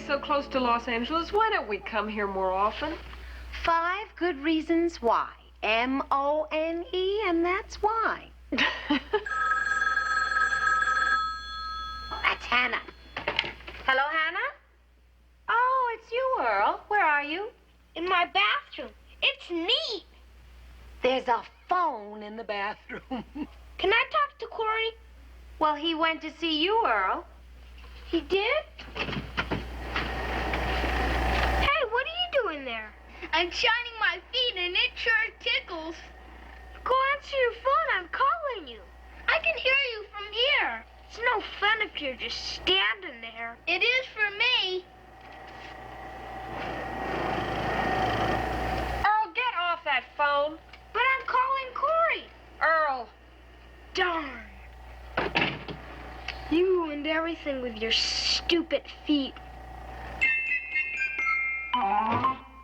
so close to Los Angeles. Why don't we come here more often? 5 good reasons why. M-O-N-E, and that's why. That's Hannah. Hello, Hannah? Oh, it's you, Earl. Where are you? In my bathroom. It's neat. There's a phone in the bathroom. Can I talk to Corey? Well, he went to see you, Earl. He did? Hey, what are you doing there? I'm shining my feet and it sure tickles. Go answer your phone. I'm calling you. I can hear you from here. It's no fun if you're just standing there. It is for me. Earl, get off that phone. But I'm calling Corey. Earl. Darn. You ruined everything with your stupid feet.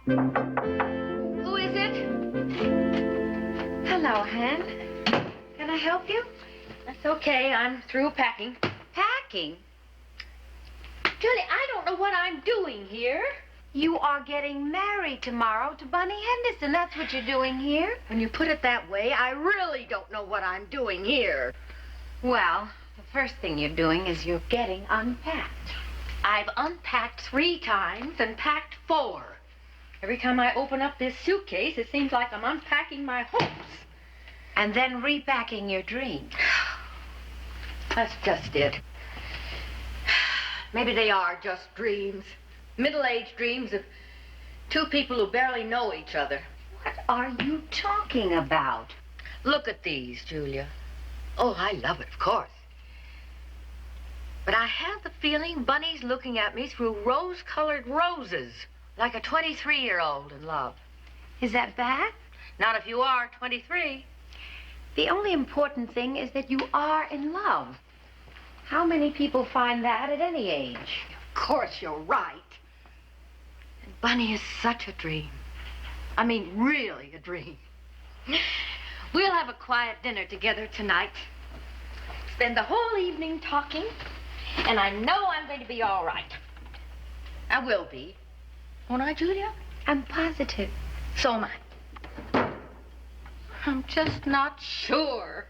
Who is it? Hello, Hen. Can I help you? That's okay. I'm through packing. Packing? Julie, I don't know what I'm doing here. You are getting married tomorrow to Bunny Henderson. That's what you're doing here. When you put it that way, I really don't know what I'm doing here. Well, the first thing you're doing is you're getting unpacked. I've unpacked 3 times and packed 4. Every time I open up this suitcase, it seems like I'm unpacking my hopes. And then repacking your dreams. That's just it. Maybe they are just dreams. Middle-aged dreams of 2 people who barely know each other. What are you talking about? Look at these, Julia. Oh, I love it, of course. But I have the feeling Bunny's looking at me through rose-colored roses, like a 23-year-old in love. Is that bad? Not if you are 23. The only important thing is that you are in love. How many people find that at any age? Of course, you're right. And Bunny is such a dream. I mean, really a dream. We'll have a quiet dinner together tonight. Spend the whole evening talking, and I know I'm going to be all right. I will be. Won't I, Julia? I'm positive. So am I. I'm just not sure.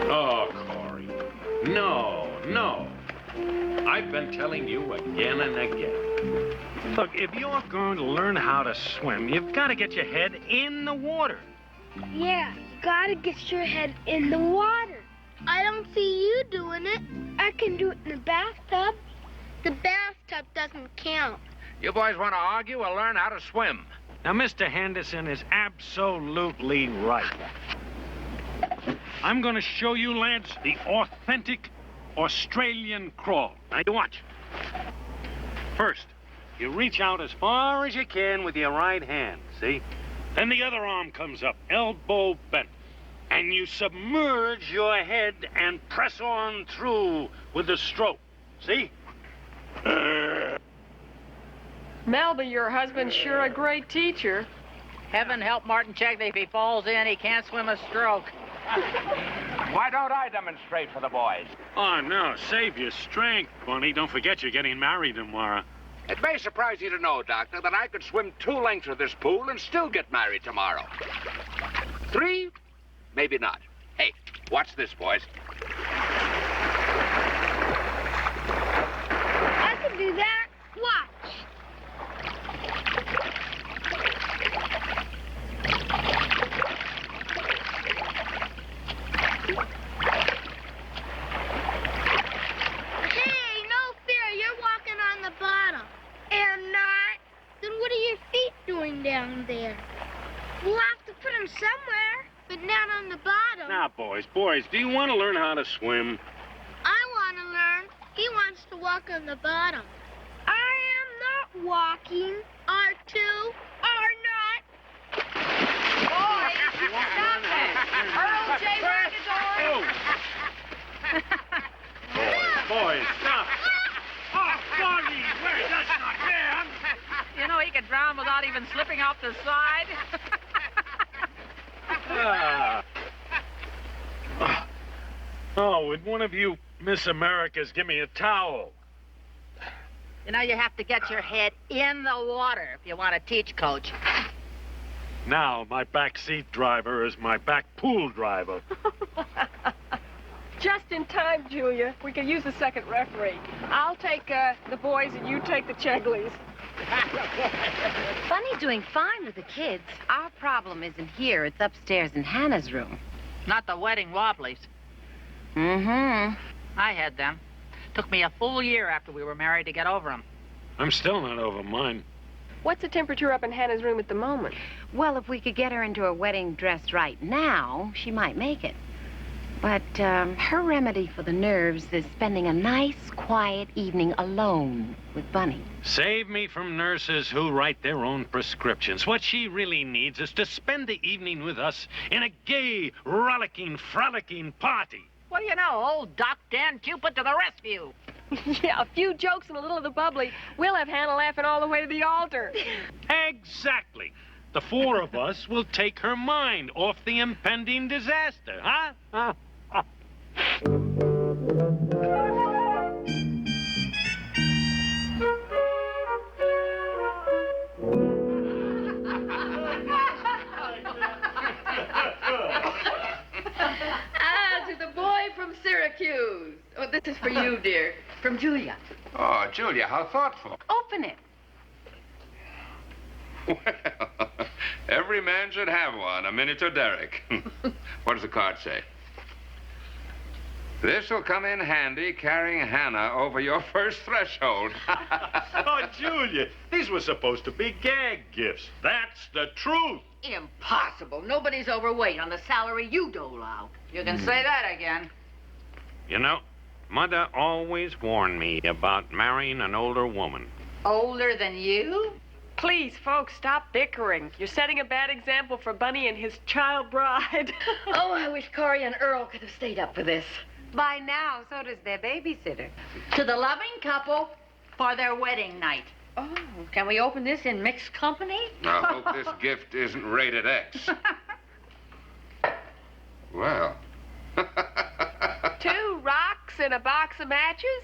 Oh, Corey. No, no. I've been telling you again and again. Look, if you're going to learn how to swim, you've got to get your head in the water. Yeah, you gotta get your head in the water. I don't see you doing it. I can do it in the bathtub. The bathtub doesn't count. You boys want to argue or learn how to swim? Now, Mr. Henderson is absolutely right. I'm going to show you lads the authentic Australian crawl. Now, you watch. First, you reach out as far as you can with your right hand, see? Then the other arm comes up, elbow bent. And you submerge your head and press on through with the stroke. See? Melba, your husband's sure a great teacher. Heaven help Martin Chegley if he falls in. He can't swim a stroke. Why don't I demonstrate for the boys? Oh, no. Save your strength, Bunny. Don't forget you're getting married tomorrow. It may surprise you to know, Doctor, that I could swim 2 lengths of this pool and still get married tomorrow. 3? Maybe not. Hey, watch this, boys. I can do that. Watch. Hey, no fear. You're walking on the bottom. Am not. Then what are your feet doing down there? We'll have to put them somewhere. But not on the bottom. Now, boys, do you want to learn how to swim? I want to learn. He wants to walk on the bottom. I am not walking. R2 are not. Boys, stop it. Earl J. Boys, stop. Oh, Bunny, wait, that's not fair. You know, he could drown without even slipping off the side? Oh, would one of you Miss Americas give me a towel? You know, you have to get your head in the water if you want to teach, Coach. Now, my back seat driver is my back pool driver. Just in time, Julia. We could use a second referee. I'll take the boys and you take the Chegleys. Bunny's doing fine with the kids. Our problem isn't here. It's upstairs in Hannah's room. Not the wedding wobblies. Mm-hmm. I had them. Took me a full year after we were married to get over them. I'm still not over mine. What's the temperature up in Hannah's room at the moment? Well, if we could get her into a wedding dress right now, she might make it. But her remedy for the nerves is spending a nice, quiet evening alone with Bunny. Save me from nurses who write their own prescriptions. What she really needs is to spend the evening with us in a gay, rollicking, frolicking party. What do you know? Old Doc Dan Cupid to the rescue. Yeah, a few jokes and a little of the bubbly. We'll have Hannah laughing all the way to the altar. Exactly. The four of us will take her mind off the impending disaster, huh? To the boy from Syracuse. Oh, this is for you, dear. From Julia. Oh, Julia, how thoughtful. Open it. Well, every man should have one, a miniature Derek. What does the card say? This will come in handy carrying Hannah over your first threshold. Oh, Julia, these were supposed to be gag gifts. That's the truth. Impossible. Nobody's overweight on the salary you dole out. You can say that again. You know, Mother always warned me about marrying an older woman. Older than you? Please, folks, stop bickering. You're setting a bad example for Bunny and his child bride. Oh, I wish Corey and Earl could have stayed up for this. By now, so does their babysitter. To the loving couple for their wedding night. Oh, can we open this in mixed company? I hope this gift isn't rated X. Well. 2 rocks and a box of matches?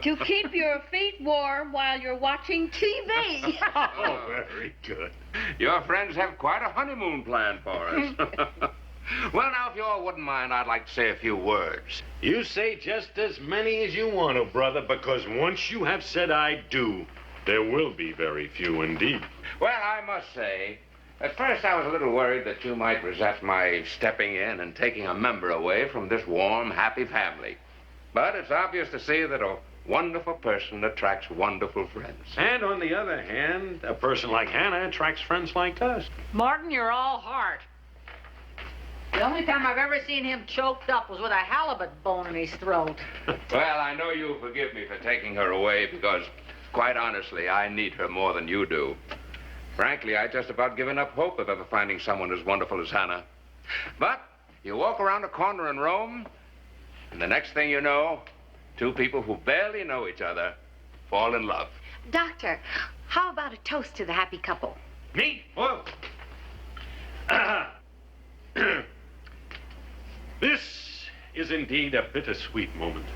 To keep your feet warm while you're watching TV. Oh, very good. Your friends have quite a honeymoon planned for us. Well, now, if you all wouldn't mind, I'd like to say a few words. You say just as many as you want to, brother, because once you have said I do, there will be very few indeed. Well, I must say, at first I was a little worried that you might resent my stepping in and taking a member away from this warm, happy family. But it's obvious to see that a wonderful person attracts wonderful friends. And on the other hand, a person like Hannah attracts friends like us. Martin, you're all heart. The only time I've ever seen him choked up was with a halibut bone in his throat. Well, I know you'll forgive me for taking her away because, quite honestly, I need her more than you do. Frankly, I just about given up hope of ever finding someone as wonderful as Hannah. But you walk around a corner in Rome, and the next thing you know, 2 people who barely know each other fall in love. Doctor, how about a toast to the happy couple? Me? Well, this is indeed a bittersweet moment.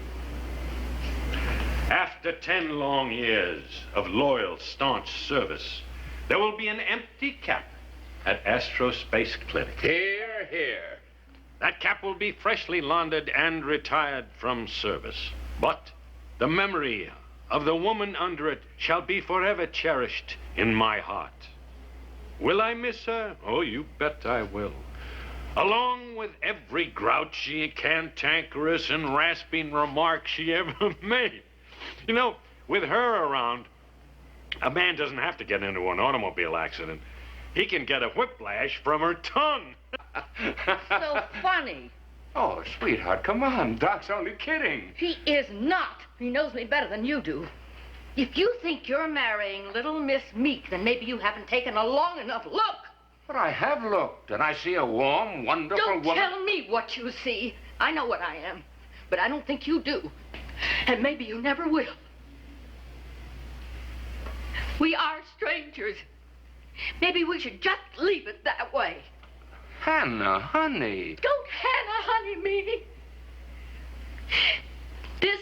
After 10 long years of loyal, staunch service, there will be an empty cap at Astrospace Clinic. Hear, hear. That cap will be freshly laundered and retired from service. But the memory of the woman under it shall be forever cherished in my heart. Will I miss her? Oh, you bet I will. Along with every grouchy, cantankerous, and rasping remark she ever made. You know, with her around, a man doesn't have to get into an automobile accident. He can get a whiplash from her tongue. So funny. Oh, sweetheart, come on. Doc's only kidding. He is not. He knows me better than you do. If you think you're marrying little Miss Meek, then maybe you haven't taken a long enough look. But I have looked, and I see a warm, wonderful Don't woman. tell me what you see. I know what I am, but I don't think you do. And maybe you never will. We are strangers. Maybe we should just leave it that way. Hannah, honey. Don't Hannah, honey me. This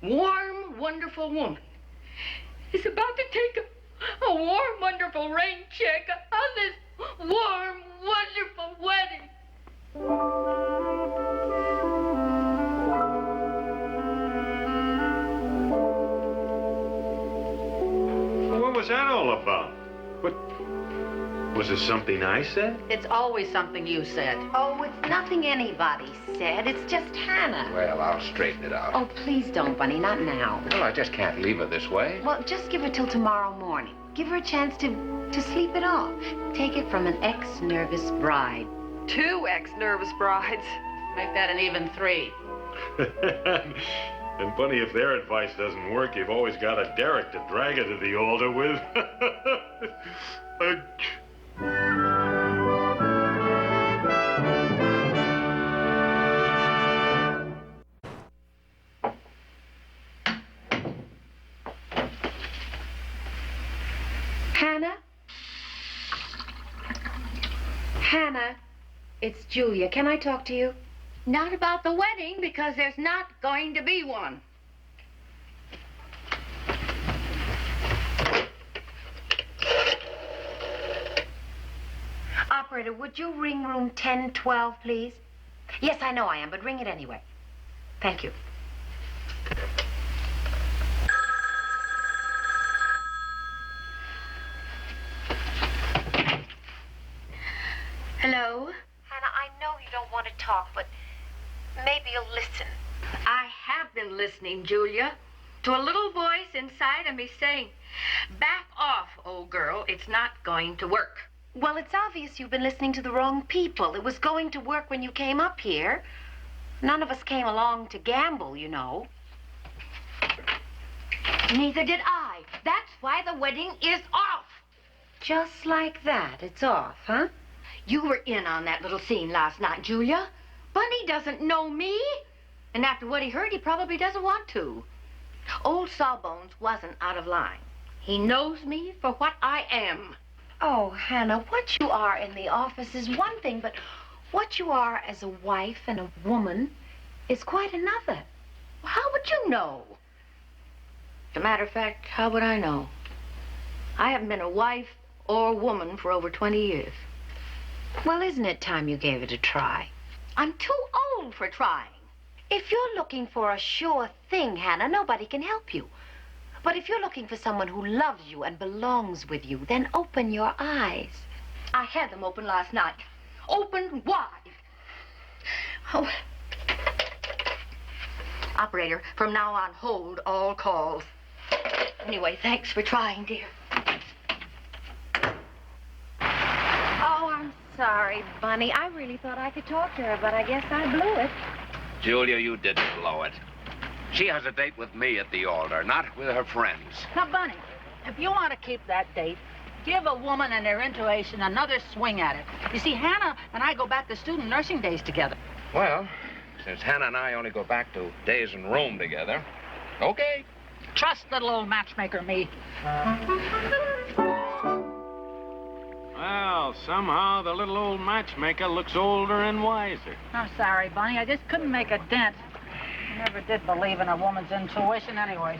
warm, wonderful woman is about to take a warm, wonderful rain check on this warm, wonderful wedding. What was that all about? What? Was it something I said? It's always something you said. Oh, it's nothing anybody said. It's just Hannah. Well, I'll straighten it out. Oh, please don't, Bunny. Not now. Well, I just can't leave her this way. Well, just give her till tomorrow morning. Give her a chance to sleep it off. Take it from an ex-nervous bride. 2 ex-nervous brides. Make that an even 3. And Bunny, if their advice doesn't work, you've always got a Derek to drag her to the altar with. Hannah? Hannah, it's Julia. Can I talk to you? Not about the wedding, because there's not going to be one. Operator, would you ring room 1012, please? Yes, I know I am, but ring it anyway. Thank you. Hello? Hannah, I know you don't want to talk, but maybe you'll listen. I have been listening, Julia, to a little voice inside of me saying, back off, old girl, it's not going to work. Well, it's obvious you've been listening to the wrong people. It was going to work when you came up here. None of us came along to gamble, you know. Neither did I. That's why the wedding is off. Just like that, it's off, huh? You were in on that little scene last night, Julia. Bunny doesn't know me. And after what he heard, he probably doesn't want to. Old Sawbones wasn't out of line. He knows me for what I am. Oh, Hannah, what you are in the office is one thing, but what you are as a wife and a woman is quite another. Well, how would you know? As a matter of fact, how would I know? I haven't been a wife or woman for over 20 years. Well, isn't it time you gave it a try? I'm too old for trying. If you're looking for a sure thing, Hannah, nobody can help you. But if you're looking for someone who loves you and belongs with you, then open your eyes. I had them open last night. Open wide. Oh. Operator, from now on, hold all calls. Anyway, thanks for trying, dear. Oh, I'm sorry, Bunny. I really thought I could talk to her, but I guess I blew it. Julia, you didn't blow it. She has a date with me at the altar, not with her friends. Now, Bunny, if you want to keep that date, give a woman and her intuition another swing at it. You see, Hannah and I go back to student nursing days together. Well, since Hannah and I only go back to days in Rome together, okay. Trust little old matchmaker me. Well, somehow the little old matchmaker looks older and wiser. I'm sorry, Bunny. I just couldn't make a dent. I never did believe in a woman's intuition anyway.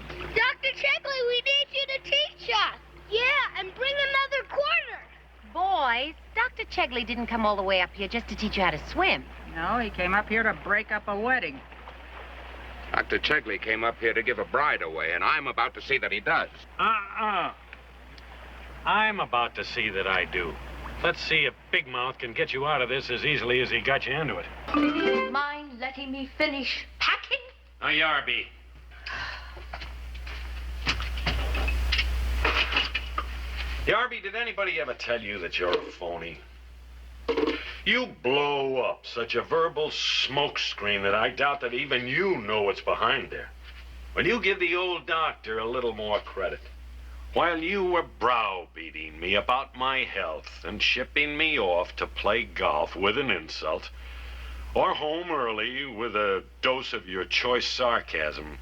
Dr. Checkley, we need you to teach us. Yeah, and bring another quarter. Boys, Dr. Chegley didn't come all the way up here just to teach you how to swim. No, he came up here to break up a wedding. Dr. Chegley came up here to give a bride away, and I'm about to see that he does. I'm about to see that I do. Let's see if Big Mouth can get you out of this as easily as he got you into it. Mind letting me finish packing? Now, Yarby. Yarby, did anybody ever tell you that you're a phony? You blow up such a verbal smokescreen that I doubt that even you know what's behind there. Will you give the old doctor a little more credit? While you were browbeating me about my health and shipping me off to play golf with an insult, or home early with a dose of your choice sarcasm,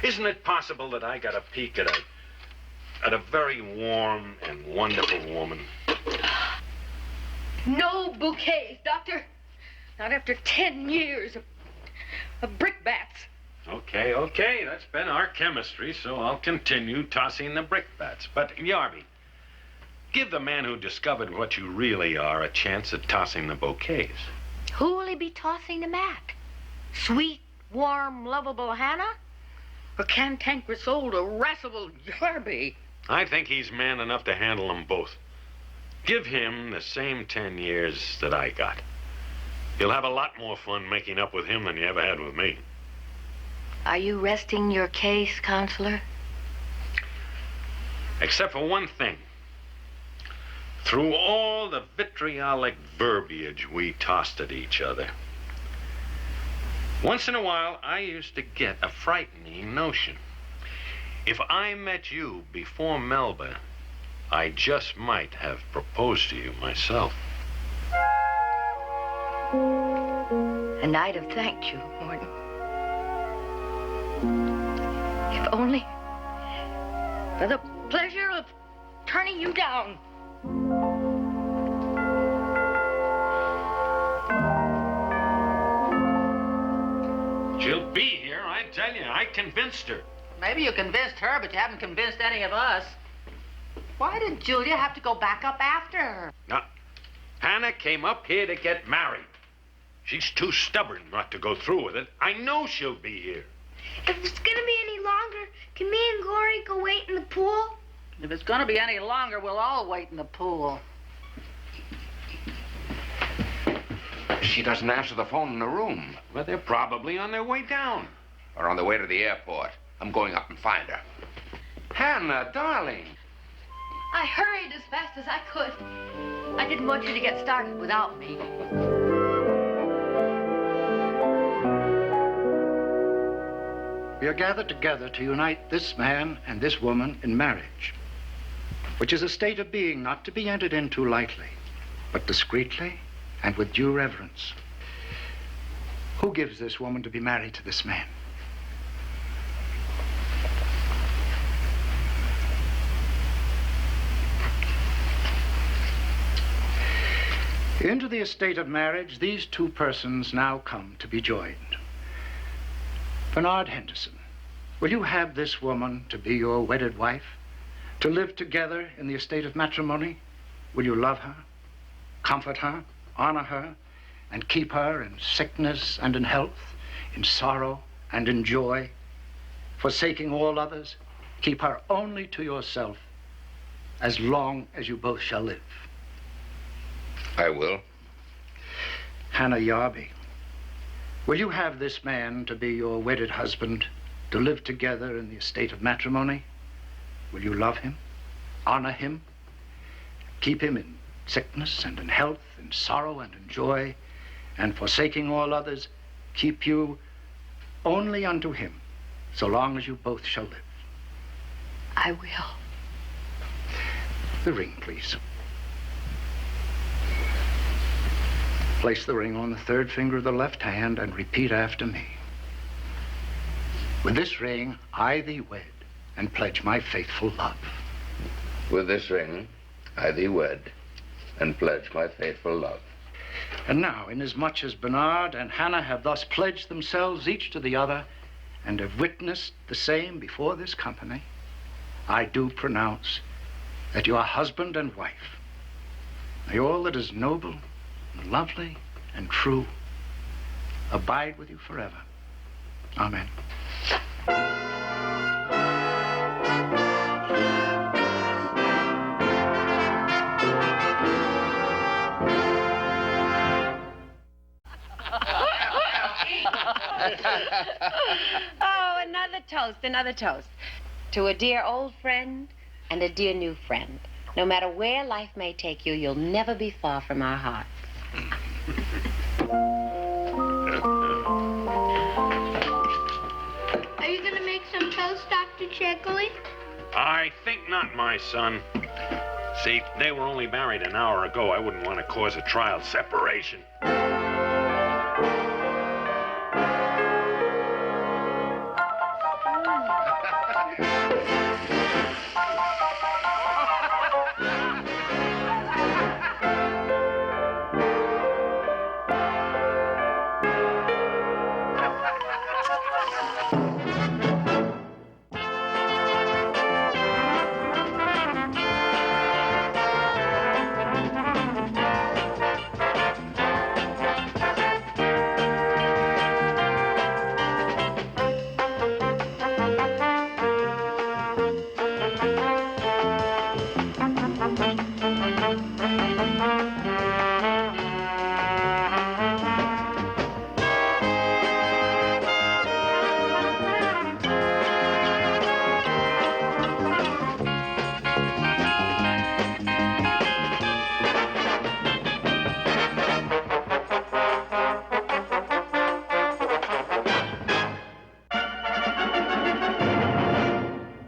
isn't it possible that I got a peek at a at a very warm and wonderful woman. No bouquets, Doctor. Not after 10 years of brickbats. Okay, that's been our chemistry, so I'll continue tossing the brickbats. But, Yarby, give the man who discovered what you really are a chance at tossing the bouquets. Who will he be tossing them at? Sweet, warm, lovable Hannah? Or cantankerous old irascible Yarby? I think he's man enough to handle them both. Give him the same 10 years that I got. You'll have a lot more fun making up with him than you ever had with me. Are you resting your case, Counselor? Except for one thing. Through all the vitriolic verbiage we tossed at each other, once in a while I used to get a frightening notion. If I met you before Melba, I just might have proposed to you myself. And I'd have thanked you, Morton. If only for the pleasure of turning you down. She'll be here, I tell you. I convinced her. Maybe you convinced her, but you haven't convinced any of us. Why did Julia have to go back up after her? Now, Hannah came up here to get married. She's too stubborn not to go through with it. I know she'll be here. If it's gonna be any longer, can me and Glory go wait in the pool? If it's gonna be any longer, we'll all wait in the pool. She doesn't answer the phone in the room. Well, they're probably on their way down. Or on the way to the airport. I'm going up and find her. Hannah, darling. I hurried as fast as I could. I didn't want you to get started without me. We are gathered together to unite this man and this woman in marriage, which is a state of being not to be entered into lightly, but discreetly and with due reverence. Who gives this woman to be married to this man? Into the estate of marriage, these two persons now come to be joined. Bernard Henderson, will you have this woman to be your wedded wife, to live together in the estate of matrimony? Will you love her, comfort her, honor her, and keep her in sickness and in health, in sorrow and in joy, forsaking all others? Keep her only to yourself as long as you both shall live. I will. Hannah Yarby, will you have this man to be your wedded husband, to live together in the estate of matrimony? Will you love him, honor him, keep him in sickness and in health, in sorrow and in joy, and forsaking all others, keep you only unto him, so long as you both shall live? I will. The ring, please. Place the ring on the third finger of the left hand and repeat after me. With this ring, I thee wed and pledge my faithful love. With this ring, I thee wed and pledge my faithful love. And now, inasmuch as Bernard and Hannah have thus pledged themselves each to the other and have witnessed the same before this company, I do pronounce that you are husband and wife. May all that is noble and lovely and true abide with you forever. Amen. Oh, another toast. To a dear old friend and a dear new friend. No matter where life may take you, you'll never be far from our hearts. Are you gonna make some toast, Dr. Chickley? I think not, my son. See, they were only married an hour ago. I wouldn't want to cause a trial separation.